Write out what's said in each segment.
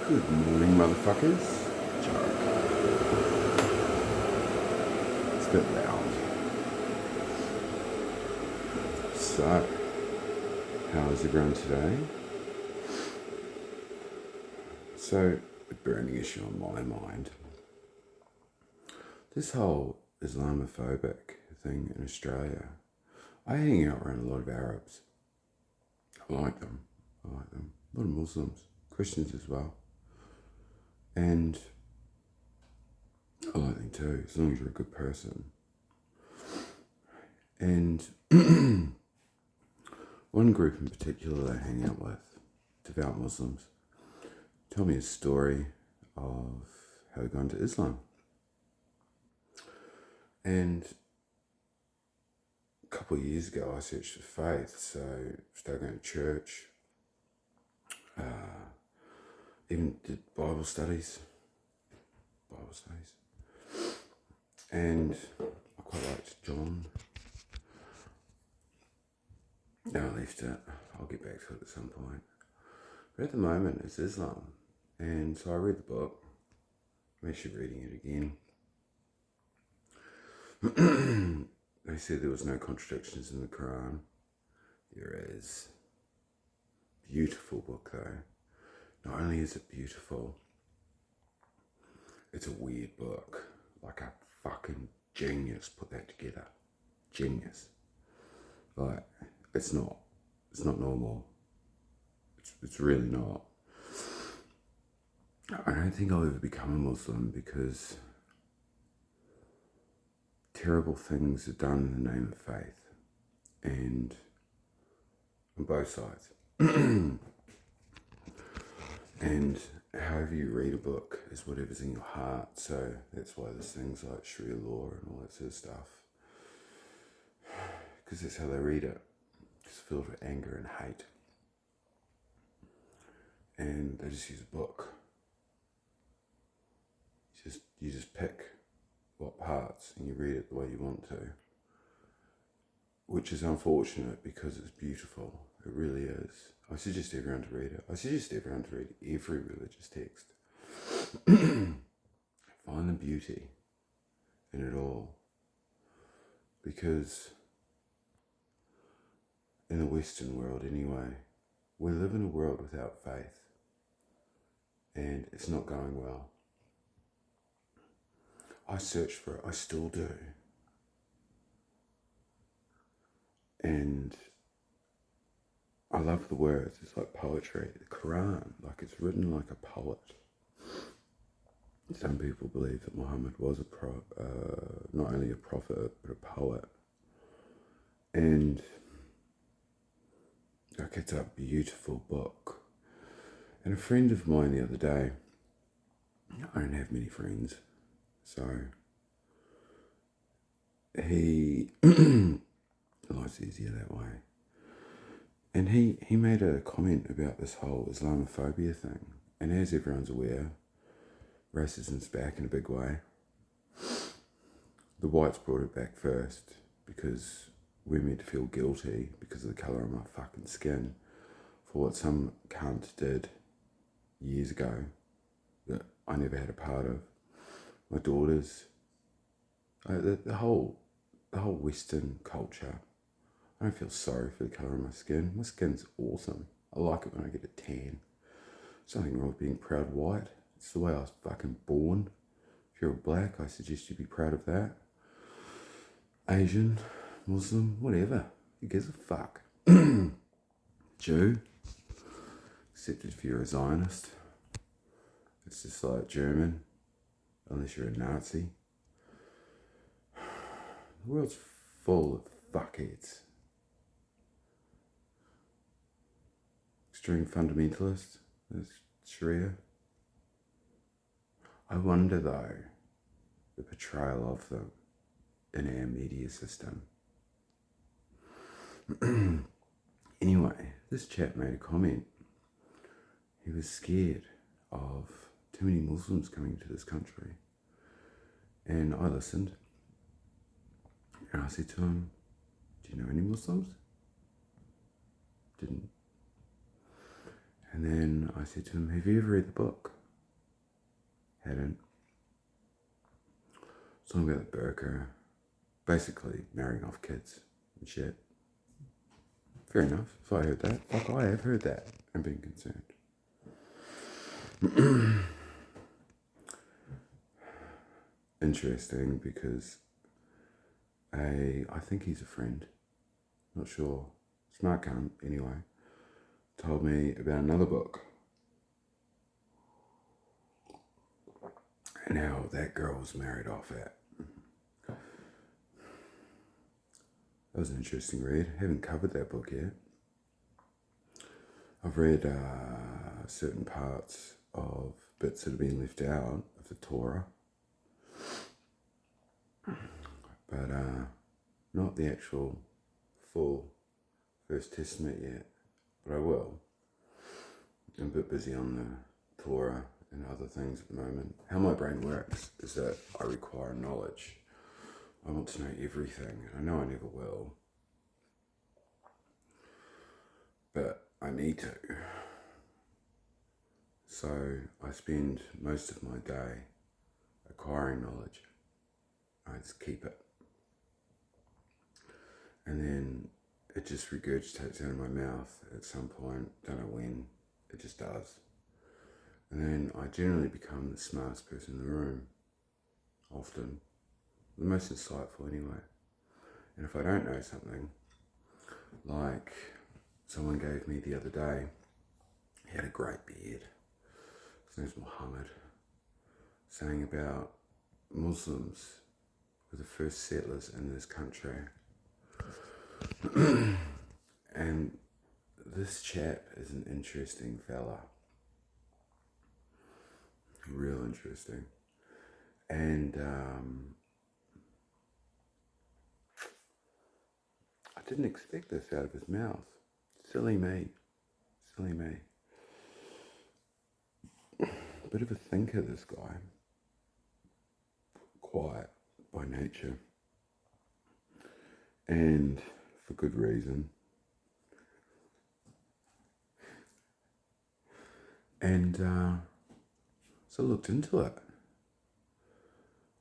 Good morning, motherfuckers. Joke. It's a bit loud. So, how is everyone today? So, a burning issue on my mind. This whole Islamophobic thing in Australia. I hang out around a lot of Arabs. I like them. A lot of Muslims, Christians as well. And I like them too, as long as you're a good person. And one group in particular I hang out with, devout Muslims, tell me a story of how they got into Islam. And a couple of years ago, I searched for faith, so started going to church, even did Bible studies, and I quite liked John. Now I left it. I'll get back to it at some point. But at the moment, it's Islam, and so I read the book. I'm actually reading it again. They said there was no contradictions in the Quran. There is. Beautiful book though. Not only is it beautiful, it's a weird book. Like a fucking genius put that together. Genius. Like, it's not normal. It's really not. I don't think I'll ever become a Muslim because terrible things are done in the name of faith. And on both sides. And however you read a book is whatever's in your heart. So that's why there's things like Sharia law and all that sort of stuff. Because that's how they read it. It's filled with anger and hate. And they just use a book. You just pick what parts and you read it the way you want to. Which is unfortunate because it's beautiful. It really is. I suggest everyone to read it. I suggest everyone to read every religious text. Find the beauty in it all. Because in the Western world anyway, we live in a world without faith. And it's not going well. I searched for it, I still do. And I love the words, it's like poetry. The Quran, like it's written like a poet. Some people believe that Muhammad was not only a prophet, but a poet. And like it's a beautiful book. And a friend of mine the other day, I don't have many friends, so life's easier that way. And he made a comment about this whole Islamophobia thing. And as everyone's aware, racism's back in a big way. The whites brought it back first because we're meant to feel guilty because of the colour of my fucking skin for what some cunt did years ago that I never had a part of. My daughters, the whole Western culture. I don't feel sorry for the colour of my skin. My skin's awesome. I like it when I get a tan. There's nothing wrong with being proud white. It's the way I was fucking born. If you're black, I suggest you be proud of that. Asian, Muslim, whatever. Who gives a fuck? Jew, except if you're a Zionist. It's just like German, unless you're a Nazi. The world's full of fuckheads. Extreme fundamentalists, there's Sharia. I wonder though, the portrayal of them in our media system. Anyway, this chap made a comment. He was scared of too many Muslims coming to this country. And I listened. And I said to him, do you know any Muslims? Didn't. And then I said to him, have you ever read the book? hadn't. Talking about the burqa, basically marrying off kids and shit. Fair enough. If I heard that, fuck, I have heard that and been concerned. Interesting, because I think he's a friend, not sure, smart cunt anyway, told me about another book and how that girl was married off at. That was an interesting read. Haven't covered that book yet. I've read certain parts of bits that have been left out of the Torah, but not the actual full First Testament yet, but I will. I'm a bit busy on the Torah and other things at the moment. How my brain works is that I require knowledge. I want to know everything. I know I never will, but I need to. So I spend most of my day acquiring knowledge. I just keep it. And then it just regurgitates out of my mouth at some point, don't know when, it just does. And then I generally become the smartest person in the room, often. The most insightful anyway. And if I don't know something, like someone gave me the other day, he had a great beard, his name's Muhammad, saying about Muslims were the first settlers in this country. And this chap is an interesting fella. Real interesting. And I didn't expect this out of his mouth. Silly me. Silly me. Bit of a thinker, this guy. Quiet by nature. And for good reason. And so I looked into it.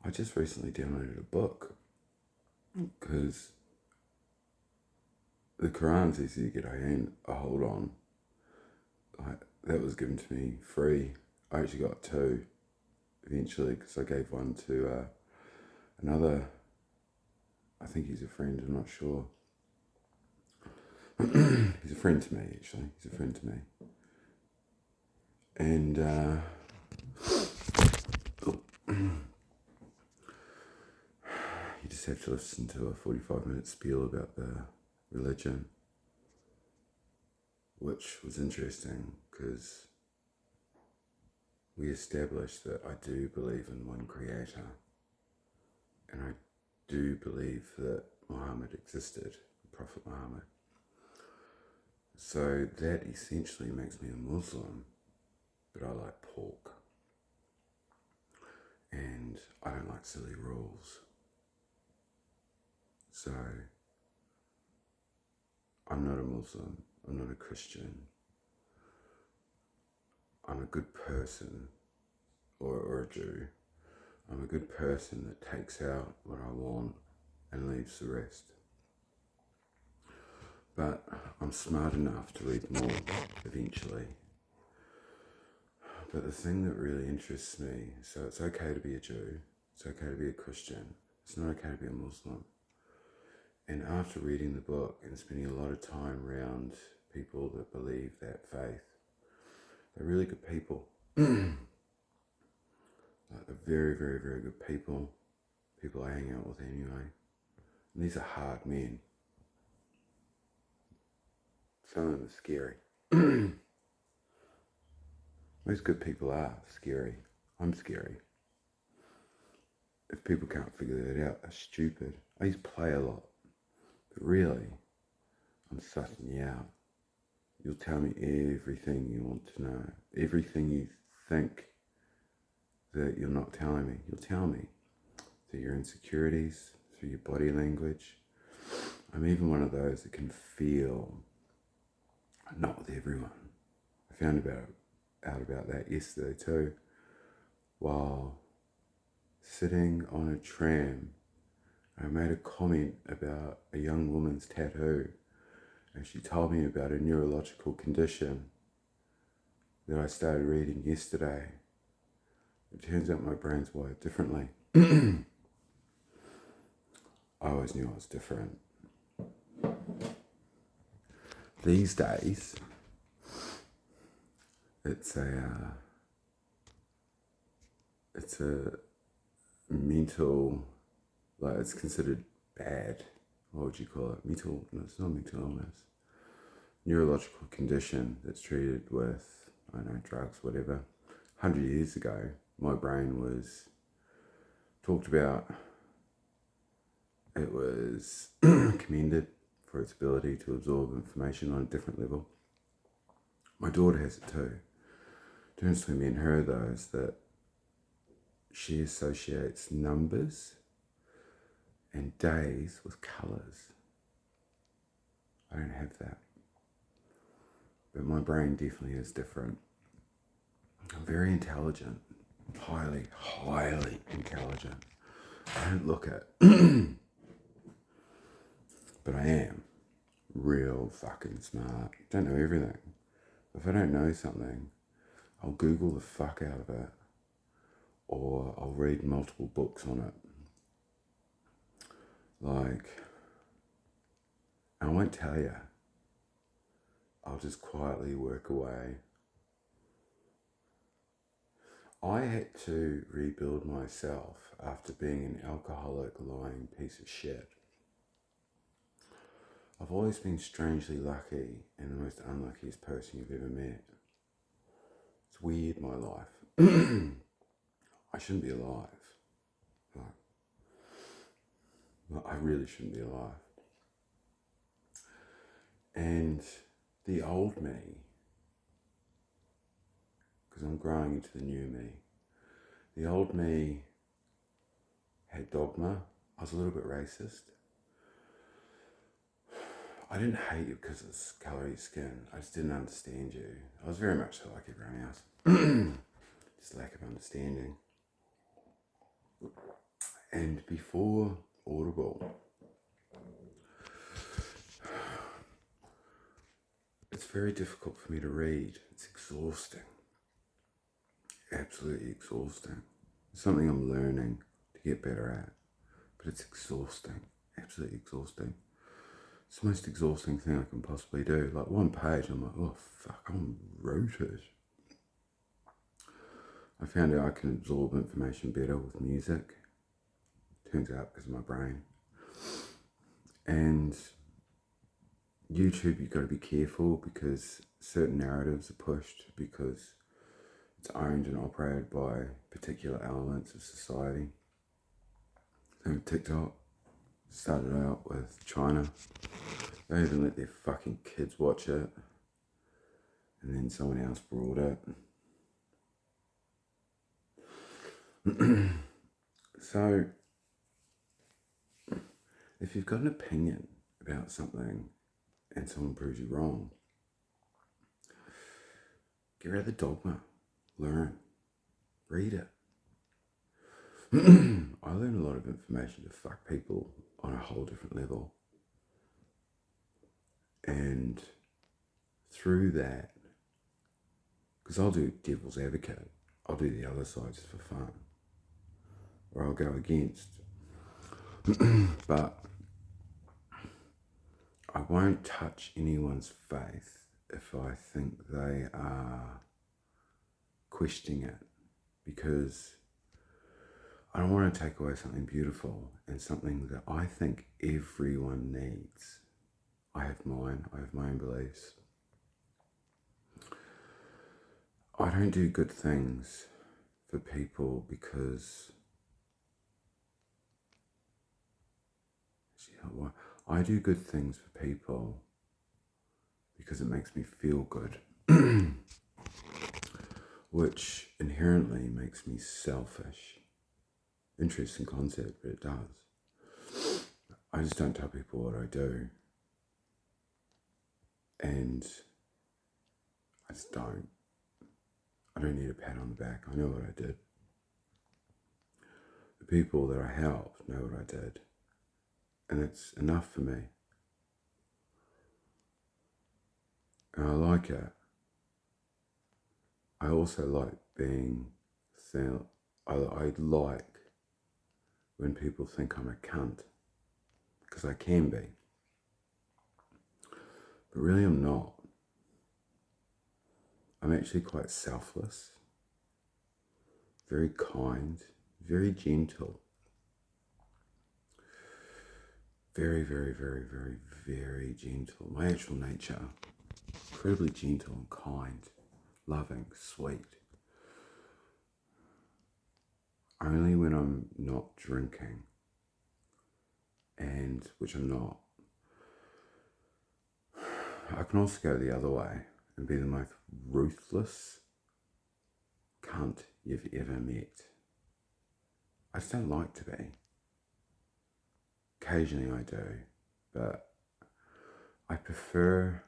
I just recently downloaded a book because the Quran's easy to get a hold on. That was given to me free. I actually got two eventually because I gave one to another. I think he's a friend, I'm not sure. He's a friend to me, actually. He's a friend to me. And you just have to listen to a 45-minute spiel about the religion, which was interesting because we established that I do believe in one creator, and I do believe that Muhammad existed, Prophet Muhammad. So that essentially makes me a Muslim, but I like pork. And I don't like silly rules. So I'm not a Muslim, I'm not a Christian. I'm a good person, or a Jew. I'm a good person that takes out what I want and leaves the rest. But I'm smart enough to read more eventually. But the thing that really interests me, so it's okay to be a Jew, it's okay to be a Christian, it's not okay to be a Muslim. And after reading the book and spending a lot of time around people that believe that faith, they're really good people. Like they're very, very, very good people. People I hang out with anyway. And these are hard men. Some of them are scary. Most good people are scary. I'm scary. If people can't figure that out, they're stupid. I used to play a lot. But really, I'm sussing you out. You'll tell me everything you want to know. Everything you think that you're not telling me, you'll tell me. Through your insecurities, through your body language. I'm even one of those that can feel, not with everyone. I found out about that yesterday too. while sitting on a tram. I made a comment about a young woman's tattoo, and she told me about a neurological condition that I started reading yesterday. It turns out my brain's wired differently. I always knew I was different. These days, it's a mental, like it's considered bad. What would you call it? Mental? No, it's not mental illness. Neurological condition that's treated with, I don't know, drugs, whatever. 100 years ago, my brain was talked about. It was commended for its ability to absorb information on a different level. My daughter has it too. The difference between me and her, though, is that she associates numbers and days with colours. I don't have that. But my brain definitely is different. I'm very intelligent. Highly, highly intelligent. I don't look it. But I am real fucking smart. Don't know everything. If I don't know something, I'll Google the fuck out of it, or I'll read multiple books on it. Like, I won't tell you. I'll just quietly work away. I had to rebuild myself after being an alcoholic, lying piece of shit. I've always been strangely lucky and the most unluckiest person you've ever met. It's weird, my life. I shouldn't be alive. I really shouldn't be alive. And the old me, because I'm growing into the new me, the old me had dogma. I was a little bit racist. I didn't hate you because it's colour of your skin. I just didn't understand you. I was very much so like everyone else. Just lack of understanding. And before Audible, it's very difficult for me to read. It's exhausting. Absolutely exhausting. It's something I'm learning to get better at. But it's exhausting. Absolutely exhausting. It's the most exhausting thing I can possibly do. Like one page, I'm like, oh fuck, I'm rooted. I found out I can absorb information better with music. Turns out because of my brain. And YouTube, you've got to be careful because certain narratives are pushed because it's owned and operated by particular elements of society. So TikTok started out with China. They even let their fucking kids watch it. And then someone else brought it. So, if you've got an opinion about something and someone proves you wrong, get rid of the dogma. Learn. Read it. I learned a lot of information to fuck people on a whole different level. And through that, because I'll do devil's advocate, I'll do the other side just for fun. Or I'll go against. But I won't touch anyone's faith if I think they are questioning it, because I don't want to take away something beautiful and something that I think everyone needs. I have mine, I have my own beliefs. I don't do good things for people because I do good things for people because it makes me feel good, which inherently makes me selfish. Interesting concept, but it does. I just don't tell people what I do. And I just don't. I don't need a pat on the back. I know what I did. The people that I helped know what I did, and it's enough for me. And I like it. I also like being seen. I like when people think I'm a cunt, because I can be. But really I'm not. I'm actually quite selfless, very kind, very gentle. Very, very, very, very, very gentle. My actual nature, incredibly gentle and kind, loving, sweet. Only when I'm not drinking, and which I'm not. I can also go the other way and be the most ruthless cunt you've ever met. I just don't like to be. Occasionally I do, but I prefer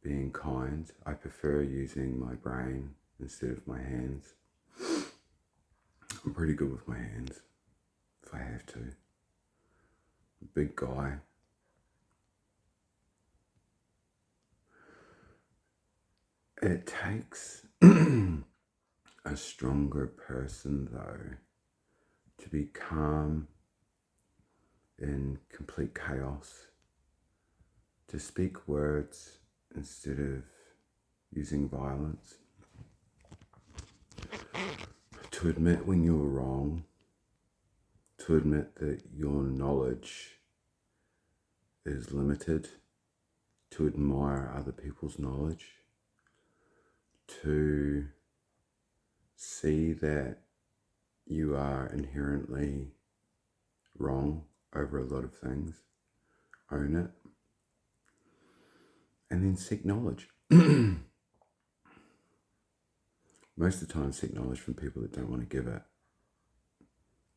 being kind. I prefer using my brain instead of my hands. I'm pretty good with my hands, if I have to. Big guy. It takes a stronger person, though, to be calm in complete chaos, to speak words instead of using violence, to admit when you're wrong, to admit that your knowledge is limited, to admire other people's knowledge, to see that you are inherently wrong over a lot of things, own it, and then seek knowledge. Most of the time, seek knowledge from people that don't want to give it,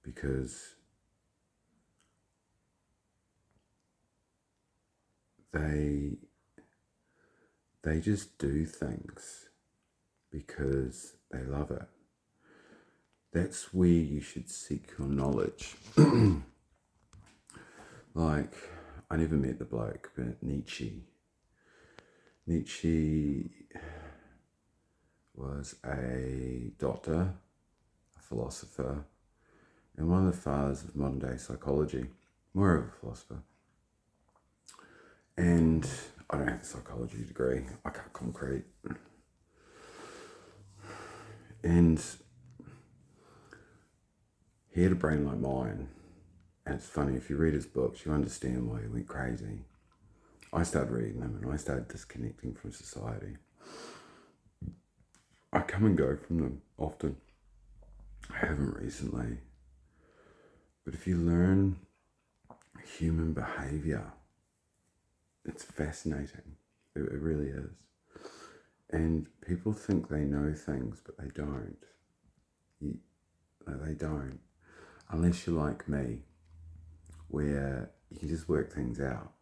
because they just do things because they love it. That's where you should seek your knowledge. Like, I never met the bloke, but Nietzsche was a doctor, a philosopher, and one of the fathers of modern day psychology, more of a philosopher. And I don't have a psychology degree, I cut concrete. And he had a brain like mine. And it's funny, if you read his books, you understand why he went crazy. I started reading them and I started disconnecting from society. I come and go from them often. I haven't recently. But if you learn human behavior, it's fascinating. It really is. And people think they know things, but they don't. They don't. Unless you're like me, where you can just work things out.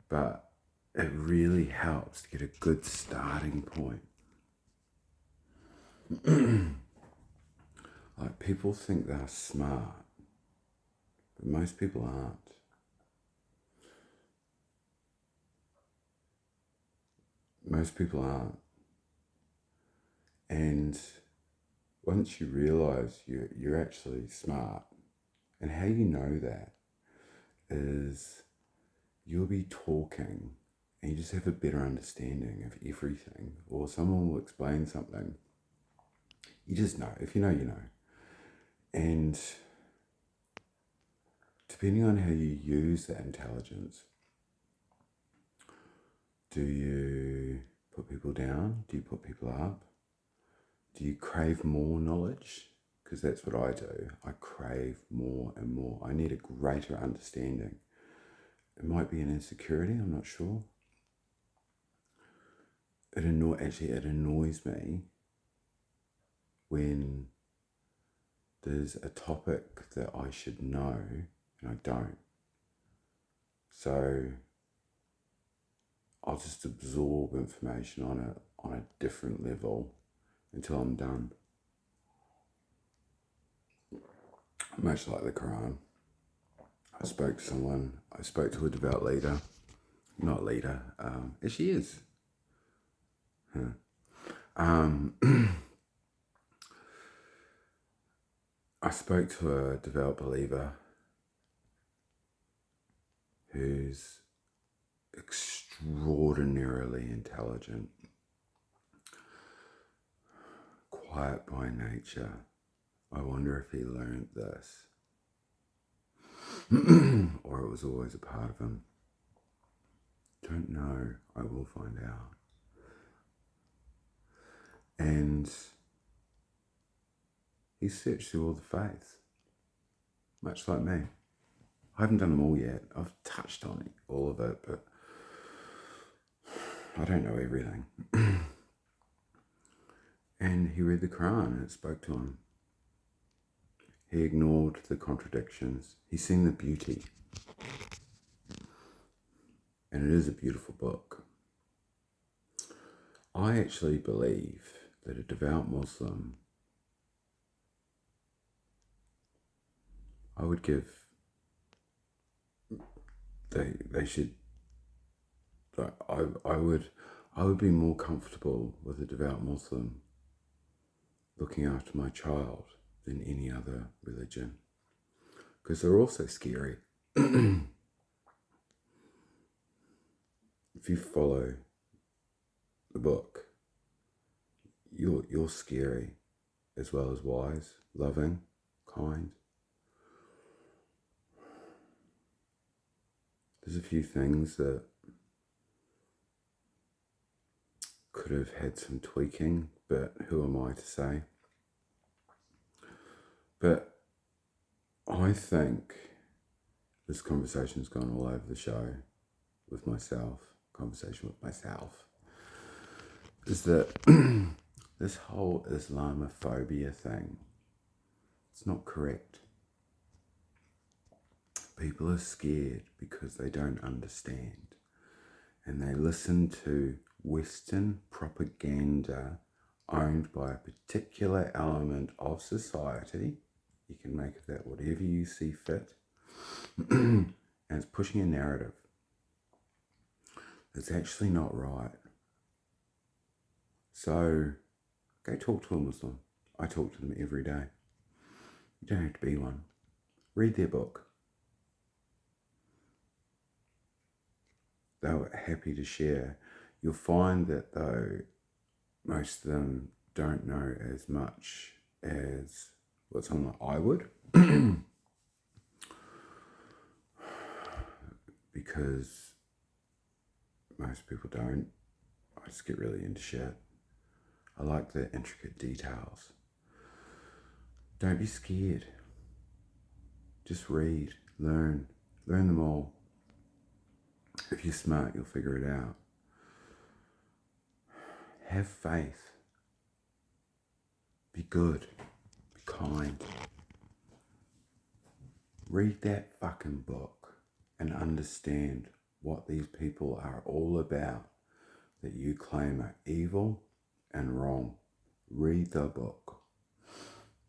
But it really helps to get a good starting point. Like, people think they're smart, but most people aren't. Most people aren't. And once you realize you're actually smart, and how you know that is you'll be talking and you just have a better understanding of everything, or someone will explain something. You just know. If you know, you know. And depending on how you use that intelligence, do you put people down? Do you put people up? Do you crave more knowledge? Because that's what I do. I crave more and more. I need a greater understanding. It might be an insecurity, I'm not sure. It annoys me when there's a topic that I should know and I don't. So I'll just absorb information on a different level until I'm done. much like the Quran. I spoke to a devout leader, not leader, she is. Huh. I spoke to a devout believer who's extraordinarily intelligent, quiet by nature. I wonder if he learned this, or it was always a part of him. Don't know. I will find out. And he searched through all the faiths, much like me. I haven't done them all yet. I've touched on it, all of it, but I don't know everything. And he read the Quran and it spoke to him. He ignored the contradictions. He's seen the beauty. And it is a beautiful book. I actually believe that a devout Muslim, I would give, they should, I would be more comfortable with a devout Muslim looking after my child than any other religion, because they're also scary. If you follow the book, you're scary as well as wise, loving, kind. There's a few things that could have had some tweaking, but who am I to say? But I think this conversation's gone all over the show with myself, is that this whole Islamophobia thing, it's not correct. People are scared because they don't understand, and they listen to Western propaganda owned by a particular element of society. You can make of that whatever you see fit. And it's pushing a narrative that's actually not right. So go talk to a Muslim. I talk to them every day. You don't have to be one. Read their book. They were happy to share. You'll find that though most of them don't know as much as what someone like I would. Because most people don't. I just get really into shit. I like the intricate details. Don't be scared. Just read, learn them all. If you're smart, you'll figure it out. Have faith. Be good. Be kind. Read that fucking book and understand what these people are all about that you claim are evil and wrong. Read the book.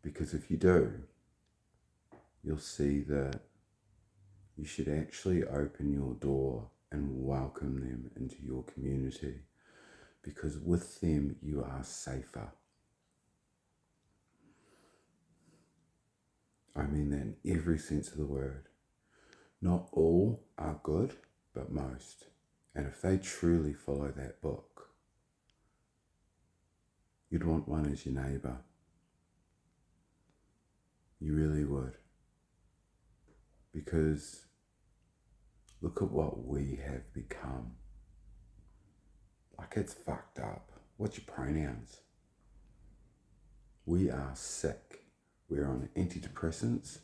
Because if you do, you'll see that you should actually open your door and welcome them into your community, because with them you are safer. I mean that in every sense of the word. Not all are good, but most. And if they truly follow that book, you'd want one as your neighbour. You really would. Because look at what we have become. Like, it's fucked up. What's your pronouns? We are sick. We're on antidepressants.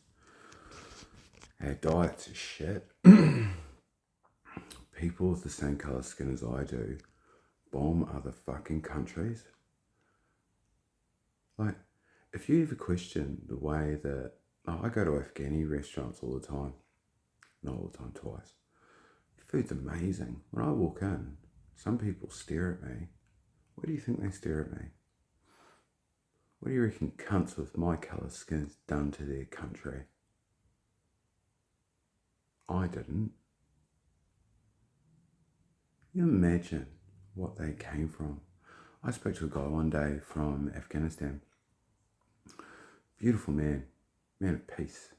Our diets are shit. People with the same colour skin as I do bomb other fucking countries. Like, if you ever question the way that, I go to Afghani restaurants all the time. Not all the time, twice. Food's amazing. When I walk in, some people stare at me. Why do you think they stare at me? What do you reckon cunts with my colour skin's done to their country? I didn't. You imagine what they came from. I spoke to a guy one day from Afghanistan. Beautiful man of peace.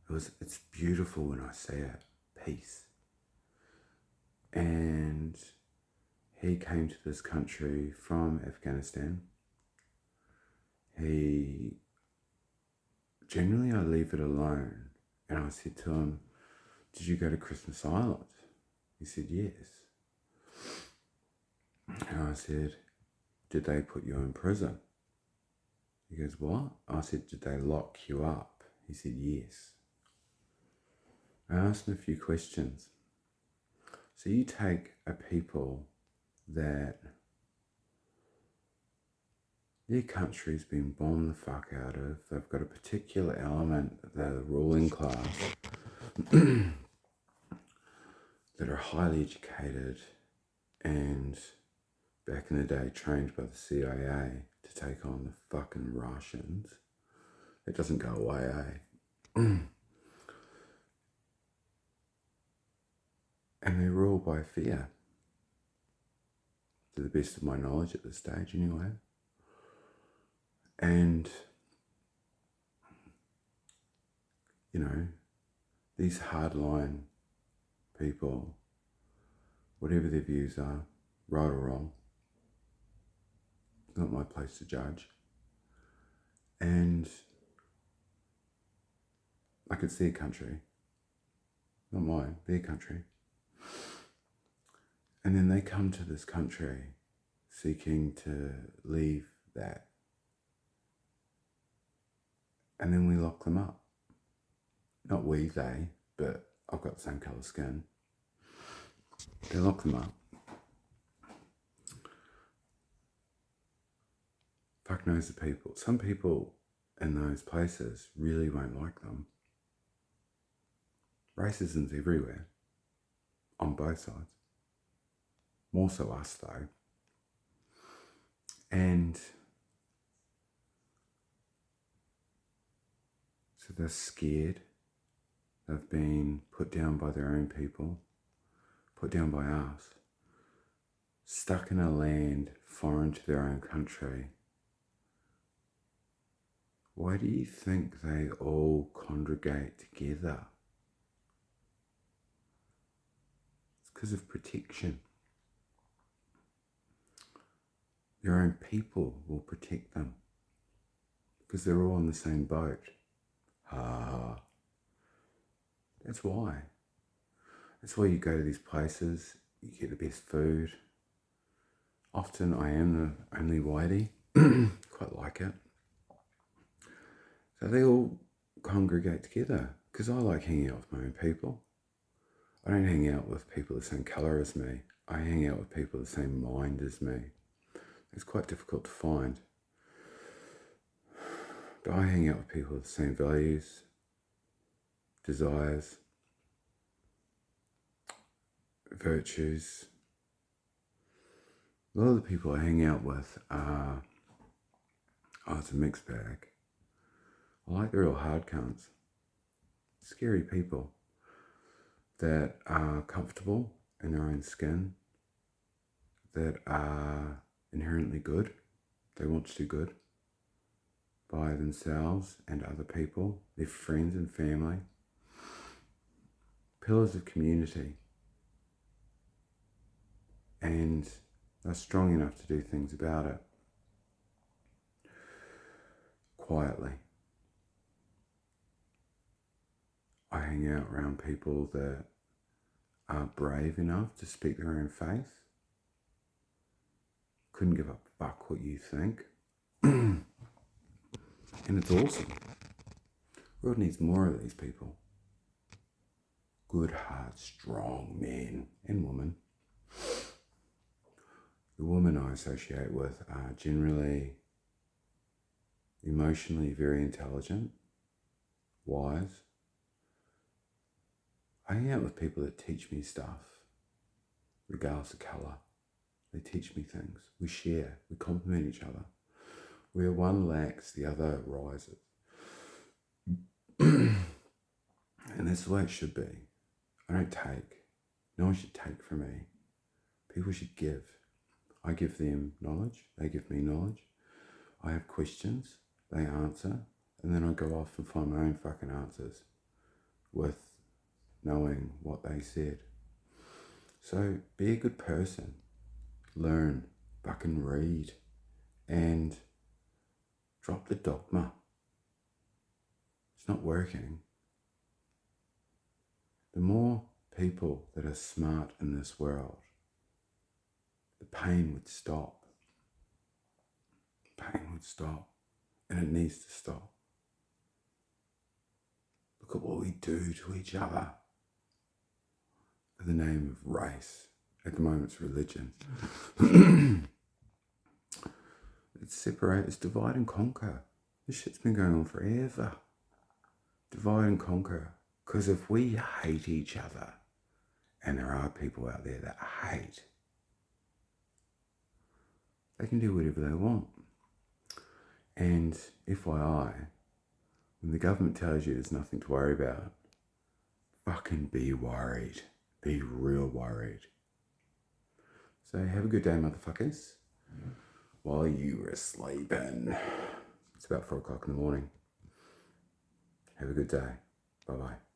It's beautiful when I say it, peace. And he came to this country from Afghanistan. Generally I leave it alone. And I said to him, did you go to Christmas Island? He said, yes. And I said, did they put you in prison? He goes, what? I said, did they lock you up? He said, yes. I asked him a few questions. So you take a people that their country's been bombed the fuck out of. They've got a particular element, the ruling class, that are highly educated and back in the day trained by the CIA to take on the fucking Russians. It doesn't go away, eh? And they rule by fear. To the best of my knowledge at this stage, anyway. And, you know, these hardline people, whatever their views are, right or wrong, it's not my place to judge. And like it's their country, not mine, their country. And then they come to this country seeking to leave that. And then we lock them up. Not we, they, but I've got the same colour skin. They lock them up. Fuck knows the people. Some people in those places really won't like them. Racism's everywhere. On both sides. More so us though. And so they're scared. They've been put down by their own people, put down by us, stuck in a land foreign to their own country. Why do you think they all congregate together? It's because of protection. Their own people will protect them because they're all in the same boat. That's why. That's why you go to these places, you get the best food. Often I am the only whitey, quite like it. So they all congregate together because I like hanging out with my own people. I don't hang out with people the same colour as me. I hang out with people the same mind as me. It's quite difficult to find. But I hang out with people with the same values, desires, virtues. A lot of the people I hang out with are, it's a mixed bag. I like the real hard cunts. Scary people that are comfortable in their own skin, that are inherently good. They want to do good by themselves and other people, their friends and family. Pillars of community. And they're strong enough to do things about it quietly. I hang out around people that are brave enough to speak their own faith. Couldn't give a fuck what you think. And it's awesome. The world needs more of these people. Good, hard, strong men and women. The women I associate with are generally emotionally very intelligent, wise. I hang out with people that teach me stuff, regardless of colour. They teach me things. We share. We complement each other. Where one lacks, the other rises. And that's the way it should be. I don't take. No one should take from me. People should give. I give them knowledge. They give me knowledge. I have questions. They answer. And then I go off and find my own fucking answers with knowing what they said. So be a good person. Learn. Fucking read. And drop the dogma. It's not working. The more people that are smart in this world, the pain would stop. Pain would stop. And it needs to stop. Look at what we do to each other in the name of race. At the moment it's religion. It's separate, it's divide and conquer. This shit's been going on forever. Divide and conquer. Because if we hate each other, and there are people out there that hate, they can do whatever they want. And FYI, when the government tells you there's nothing to worry about, fucking be worried. Be real worried. So have a good day, motherfuckers. While you were sleeping. It's about 4 o'clock in the morning. Have a good day. Bye-bye.